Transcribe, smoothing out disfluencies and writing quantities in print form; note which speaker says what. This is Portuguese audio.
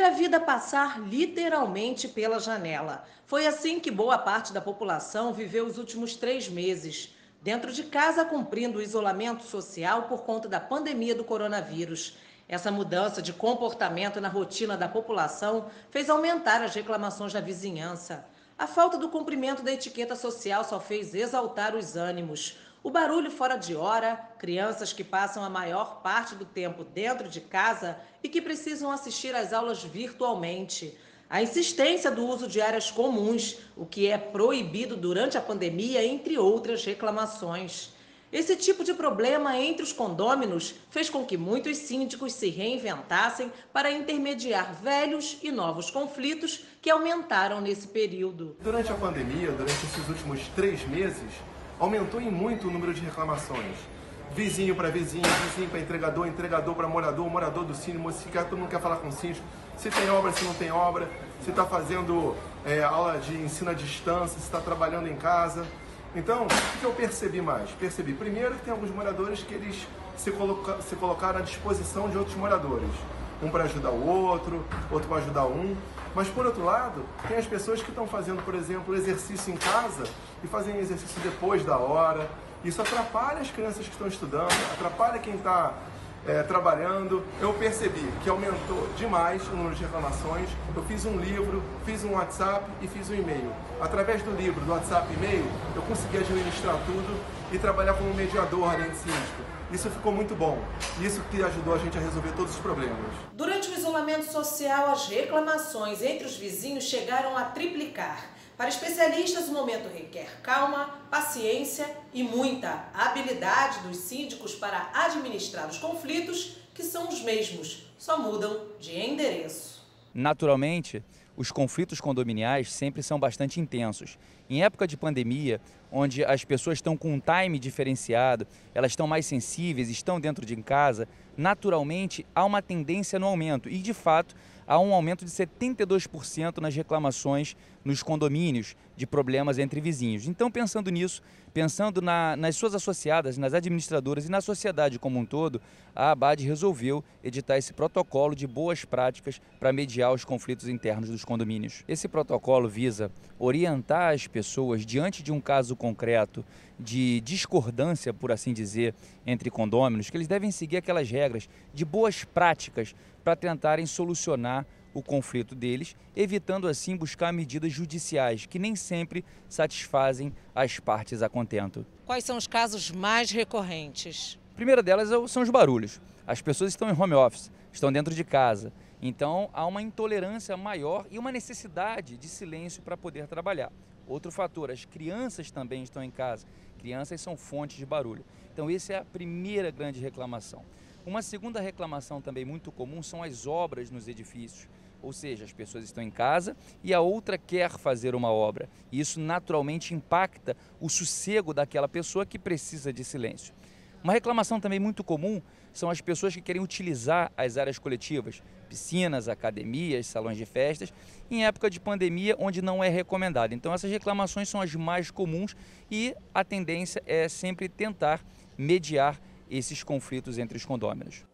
Speaker 1: a vida passar literalmente pela janela. Foi assim que boa parte da população viveu os últimos 3 meses, dentro de casa cumprindo o isolamento social por conta da pandemia do coronavírus. Essa mudança de comportamento na rotina da população fez aumentar as reclamações da vizinhança. A falta do cumprimento da etiqueta social só fez exaltar os ânimos. O barulho fora de hora, crianças que passam a maior parte do tempo dentro de casa e que precisam assistir às aulas virtualmente. A insistência do uso de áreas comuns, o que é proibido durante a pandemia, entre outras reclamações. Esse tipo de problema entre os condôminos fez com que muitos síndicos se reinventassem para intermediar velhos e novos conflitos que aumentaram nesse período.
Speaker 2: Durante a pandemia, durante esses últimos 3 meses, aumentou em muito o número de reclamações. Vizinho para vizinho, vizinho para entregador, entregador para morador, morador do síndico, todo mundo quer falar com o síndico, se tem obra, se não tem obra, se está fazendo aula de ensino à distância, se está trabalhando em casa. Então, o que eu percebi mais? Percebi, primeiro, que tem alguns moradores que eles se colocaram à disposição de outros moradores. Um para ajudar o outro para ajudar um. Mas, por outro lado, tem as pessoas que estão fazendo, por exemplo, exercício em casa e fazem exercício depois da hora. Isso atrapalha as crianças que estão estudando, atrapalha quem está trabalhando. Eu percebi que aumentou demais o número de reclamações. Eu fiz um livro, fiz um WhatsApp e fiz um e-mail. Através do livro, do WhatsApp e e-mail, eu consegui administrar tudo e trabalhar como mediador além de síndico. Isso ficou muito bom. Isso que ajudou a gente a resolver todos os problemas.
Speaker 1: Durante o isolamento social, as reclamações entre os vizinhos chegaram a triplicar. Para especialistas, o momento requer calma, paciência e muita habilidade dos síndicos para administrar os conflitos, que são os mesmos, só mudam de endereço.
Speaker 3: Naturalmente, os conflitos condominiais sempre são bastante intensos. Em época de pandemia, onde as pessoas estão com um time diferenciado, elas estão mais sensíveis, estão dentro de casa, naturalmente há uma tendência no aumento e, de fato, há um aumento de 72% nas reclamações nos condomínios de problemas entre vizinhos. Então, pensando nisso, pensando nas suas associadas, nas administradoras e na sociedade como um todo, a ABAD resolveu editar esse protocolo de boas práticas para mediar os conflitos internos dos condomínios. Esse protocolo visa orientar as pessoas diante de um caso concreto de discordância, por assim dizer, entre condôminos, que eles devem seguir aquelas regras de boas práticas para tentarem solucionar o conflito deles, evitando assim buscar medidas judiciais que nem sempre satisfazem as partes a contento.
Speaker 4: Quais são os casos mais recorrentes?
Speaker 3: A primeira delas são os barulhos. As pessoas estão em home office, estão dentro de casa, então há uma intolerância maior e uma necessidade de silêncio para poder trabalhar. Outro fator, as crianças também estão em casa, crianças são fontes de barulho. Então essa é a primeira grande reclamação. Uma segunda reclamação também muito comum são as obras nos edifícios, ou seja, as pessoas estão em casa e a outra quer fazer uma obra. E isso naturalmente impacta o sossego daquela pessoa que precisa de silêncio. Uma reclamação também muito comum são as pessoas que querem utilizar as áreas coletivas, piscinas, academias, salões de festas, em época de pandemia onde não é recomendado. Então essas reclamações são as mais comuns e a tendência é sempre tentar mediar esses conflitos entre os condôminos.